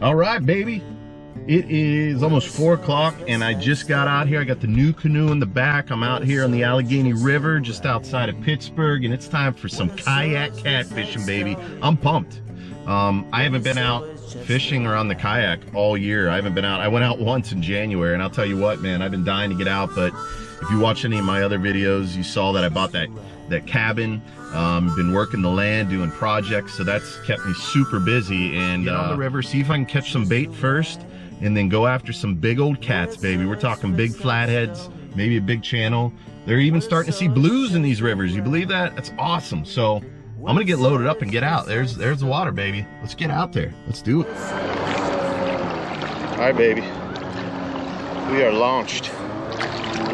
All right, baby. It is almost 4 o'clock and I just got out here. I got the NuCanoe in the back. I'm out here on the Allegheny River just outside of Pittsburgh, and it's time for some kayak catfishing, baby. I'm pumped. I haven't been out fishing or on the kayak all year. I haven't been out. I went out once in January, and I'll tell you what, man, I've been dying to get out. But if you watch any of my other videos, you saw that I bought that cabin. Been working the land, doing projects, so that's kept me super busy. And get on the river, see if I can catch some bait first, and then go after some big old cats, baby. We're talking big flatheads, maybe a big channel. They're even starting to see blues in these rivers. You believe that? That's awesome. So I'm gonna get loaded up and get out. There's the water, baby. Let's get out there. Let's do it. All right, baby. We are launched.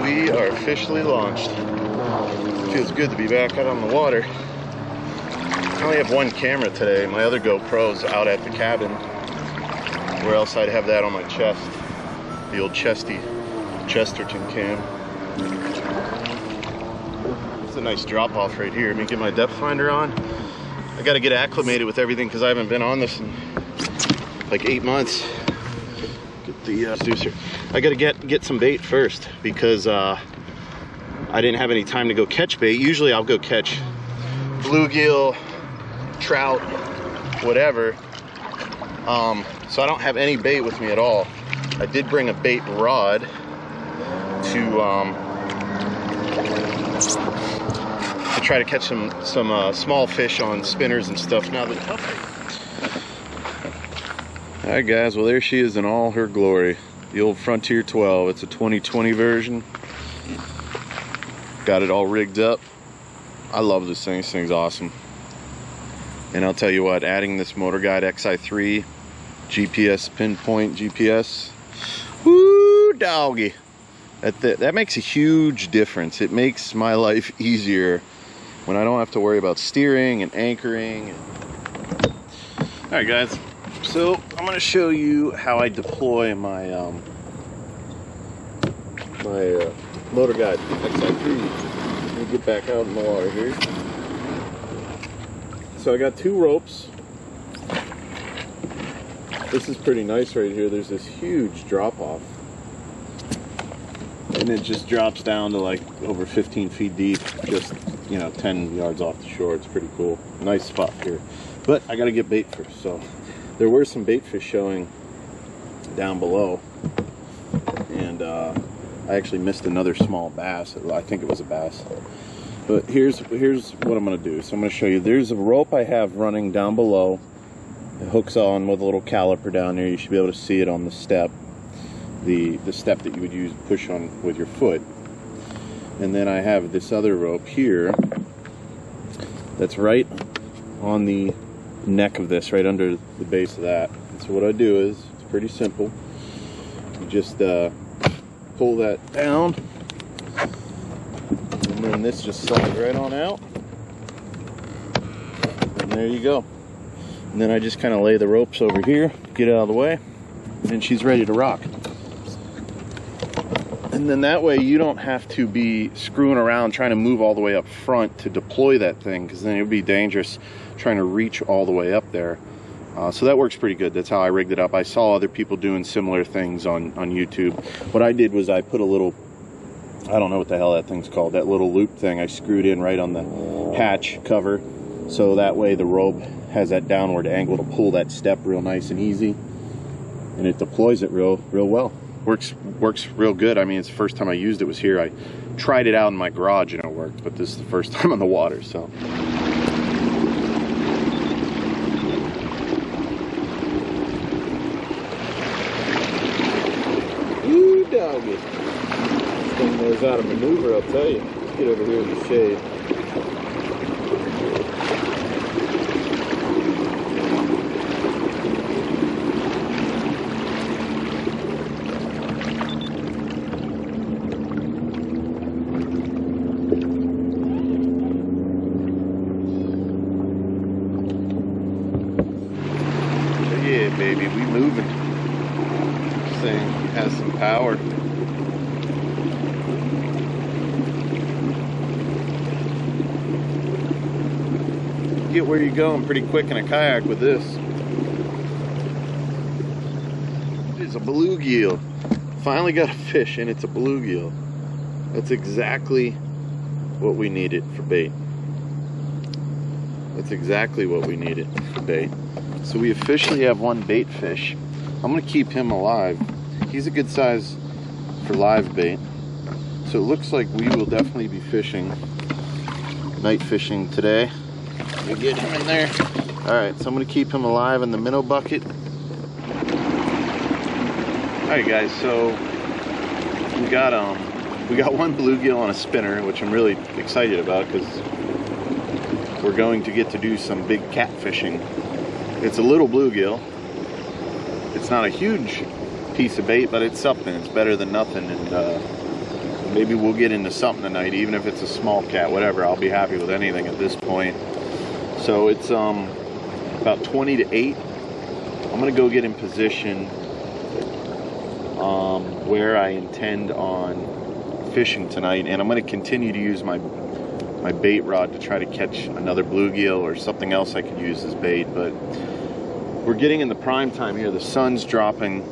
We are officially launched. Feels good to be back out on the water. I only have one camera today. My other GoPro's out at the cabin. Where else I'd have that on my chest? The old Chesterton cam. It's a nice drop off right here. Let me get my depth finder on. I gotta get acclimated with everything because I haven't been on this in like 8 months. Get the reducer. I gotta get some bait first because I didn't have any time to go catch bait. Usually I'll go catch bluegill, trout, whatever. So I don't have any bait with me at all. I did bring a bait rod to try to catch some small fish on spinners and stuff. Now that, all right, guys. Well, there she is in all her glory. The old Frontier 12. It's a 2020 version. Got it all rigged up. I love this thing. This thing's awesome. And I'll tell you what, adding this Motorguide xi3 GPS, pinpoint GPS, woo doggy, that makes a huge difference. It makes my life easier when I don't have to worry about steering and anchoring. All right, guys, so I'm going to show you how I deploy my Motorguide xi3. Let me get back out in the water here. So I got 2 ropes. This is pretty nice right here. There's this huge drop off. And it just drops down to like over 15 feet deep, just, you know, 10 yards off the shore. It's pretty cool. Nice spot here. But I gotta get bait first. So there were some bait fish showing down below. And I actually missed another small bass. I think it was a bass. But here's what I'm gonna do. So I'm gonna show you. There's a rope I have running down below. It hooks on with a little caliper down there. You should be able to see it on the step. The step that you would use push on with your foot. And then I have this other rope here that's right on the neck of this, right under the base of that. And so what I do is, it's pretty simple. You just pull that down, and then this just slides right on out. And there you go. And then I just kind of lay the ropes over here, get it out of the way, and she's ready to rock. And then that way you don't have to be screwing around trying to move all the way up front to deploy that thing, because then it would be dangerous trying to reach all the way up there. So that works pretty good. That's how I rigged it up. I saw other people doing similar things on YouTube. What I did was I put a little, I don't know what the hell that thing's called, that little loop thing I screwed in right on the hatch cover, so that way the rope has that downward angle to pull that step real nice and easy, and it deploys it real well. Works real good. I mean, it's the first time I used it was here. I tried it out in my garage and it worked, but this is the first time on the water. So ooh doggy, this thing knows how to maneuver, I'll tell you. Let's get over here in the shade. Yeah, baby, we moving. This thing has some power. Get where you're going pretty quick in a kayak with this. a bluegill. Finally got a fish, and it's a bluegill. That's exactly what we needed for bait. That's exactly what we needed for bait. So we officially have one bait fish. I'm gonna keep him alive. He's a good size for live bait. So it looks like we will definitely be fishing, night fishing today. Let me get him in there. All right, so I'm gonna keep him alive in the minnow bucket. All right, guys, so we got one bluegill on a spinner, which I'm really excited about because we're going to get to do some big catfishing. It's a little bluegill. It's not a huge piece of bait, but it's something. It's better than nothing, and maybe we'll get into something tonight, even if it's a small cat, whatever. I'll be happy with anything at this point. So it's about 20 to 8. I'm gonna go get in position where I intend on fishing tonight, and I'm gonna continue to use my bait rod to try to catch another bluegill or something else I could use as bait. But we're getting in the prime time here. The sun's dropping.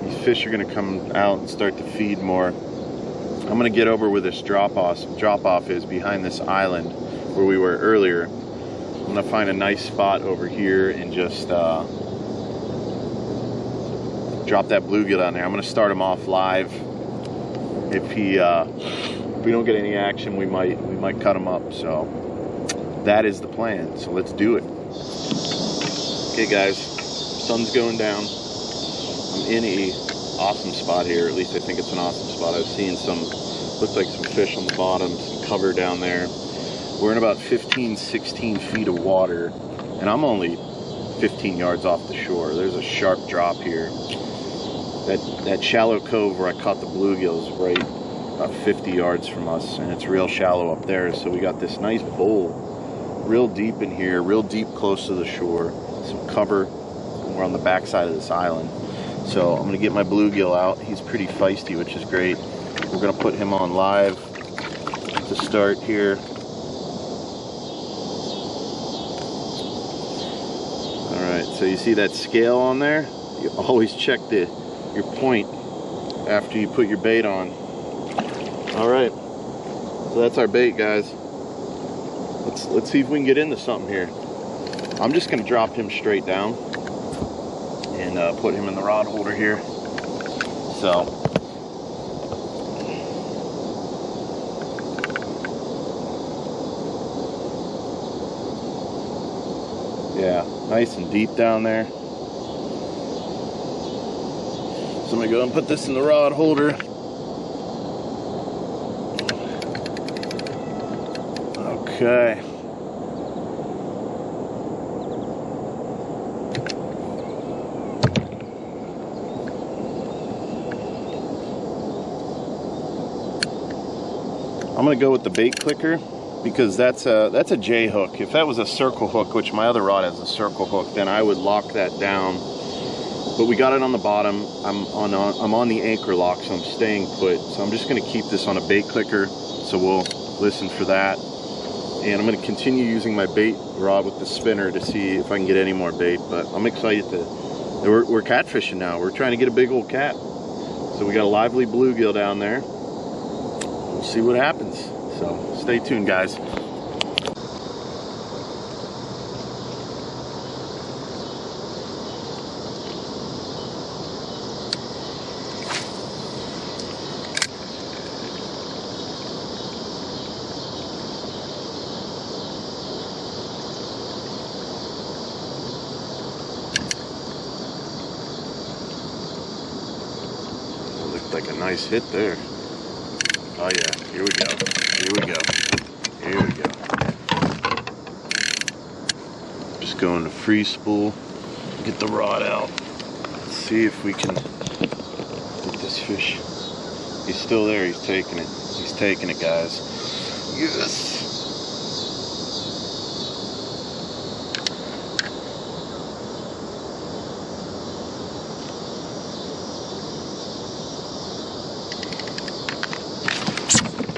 These fish are gonna come out and start to feed more. I'm gonna get over where this drop off is behind this island where we were earlier. I'm gonna find a nice spot over here and just drop that bluegill down there. I'm gonna start him off live. If we don't get any action, we might cut him up. So that is the plan. So let's do it. Okay, guys, sun's going down. I'm in a awesome spot here. At least I think it's an awesome spot. I've seen some, looks like some fish on the bottom, some cover down there. We're in about 15, 16 feet of water, and I'm only 15 yards off the shore. There's a sharp drop here. That shallow cove where I caught the bluegill is right about 50 yards from us, and it's real shallow up there. So we got this nice bowl, real deep in here, real deep close to the shore, some cover, and we're on the back side of this island. So I'm gonna get my bluegill out. He's pretty feisty, which is great. We're gonna put him on live to start here. All right, so you see that scale on there? You always check your point after you put your bait on. All right, so that's our bait, guys. Let's see if we can get into something here. I'm just gonna drop him straight down and put him in the rod holder here. So yeah, nice and deep down there. So I'm gonna go and put this in the rod holder. Okay. I'm gonna go with the bait clicker because that's a J hook. If that was a circle hook, which my other rod has a circle hook, then I would lock that down. But we got it on the bottom. I'm on the anchor lock, so I'm staying put. So I'm just gonna keep this on a bait clicker. So we'll listen for that. And I'm gonna continue using my bait rod with the spinner to see if I can get any more bait. But I'm excited we're catfishing now. We're trying to get a big old cat. So we got a lively bluegill down there. We'll see what happens. So stay tuned, guys. Like a nice hit there. Oh yeah, here we go. Here we go. Here we go. Just going to free spool. Get the rod out. Let's see if we can get this fish. He's still there. He's taking it. He's taking it, guys. Yes.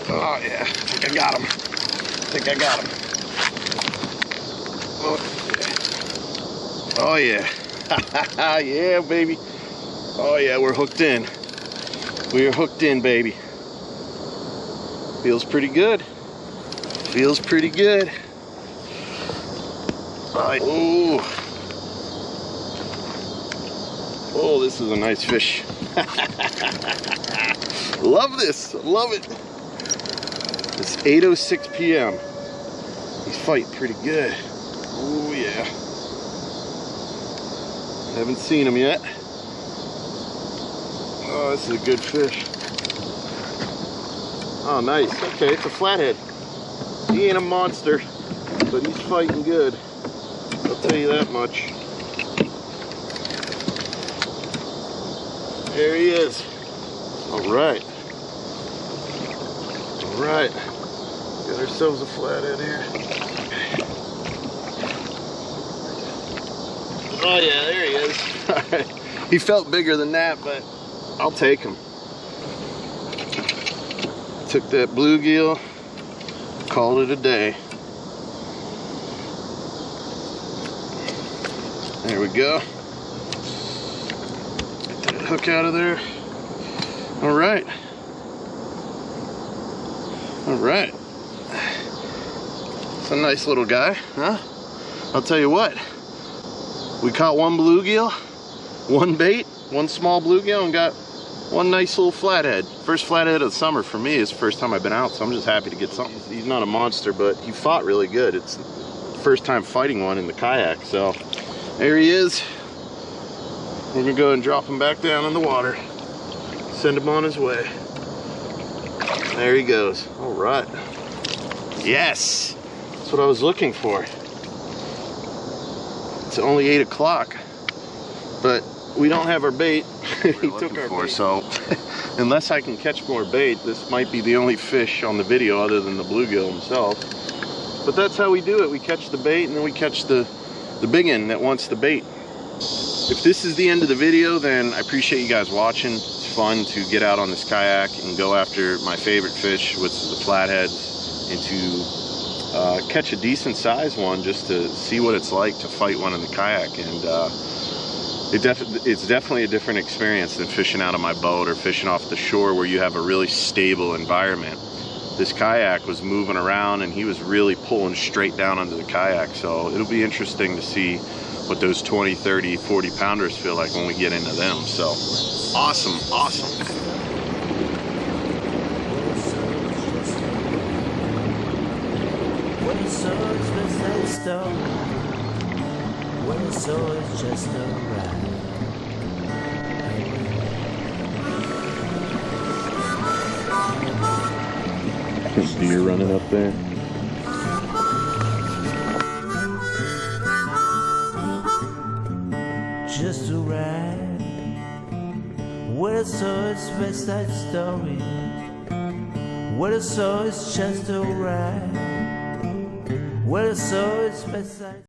Oh yeah, I think I got him. I think I got him. Oh yeah. Oh yeah. Yeah, baby. Oh yeah, we're hooked in. We are hooked in, baby. Feels pretty good. Feels pretty good. Oh, oh, this is a nice fish. Love this. Love it. It's 8:06 p.m. He's fighting pretty good. Oh yeah. Haven't seen him yet. Oh, this is a good fish. Oh, nice. Okay, it's a flathead. He ain't a monster, but he's fighting good. I'll tell you that much. There he is. All right. All right. Got ourselves a flathead here. Oh yeah, there he is. All right. He felt bigger than that, but I'll take him. Took that bluegill, called it a day. There we go. Get that hook out of there. All right. All right. It's a nice little guy, huh? I'll tell you what. We caught one bluegill, one bait, one small bluegill, and got one nice little flathead. First flathead of the summer for me. It's the first time I've been out, so I'm just happy to get something. He's not a monster, but he fought really good. It's the first time fighting one in the kayak, so there he is. We're gonna go and drop him back down in the water. Send him on his way. There he goes. All right. Yes, that's what I was looking for. It's only 8 o'clock, but we don't have our bait. He took our bait. So unless I can catch more bait, this might be the only fish on the video other than the bluegill himself. But that's how we do it. We catch the bait and then we catch the big one that wants the bait. If this is the end of the video, then I appreciate you guys watching. It's fun to get out on this kayak and go after my favorite fish, which is the flatheads, and to catch a decent sized one just to see what it's like to fight one in the kayak. And it's definitely a different experience than fishing out of my boat or fishing off the shore where you have a really stable environment. This kayak was moving around and he was really pulling straight down under the kayak, so it'll be interesting to see what those 20, 30, 40 pounders feel like when we get into them. So awesome, awesome. What he saw is beside stone. What he saw is just a ride. Deer running up there. Just a ride. What I saw is West Side Story. What I saw is just a ride. What I saw is West Side.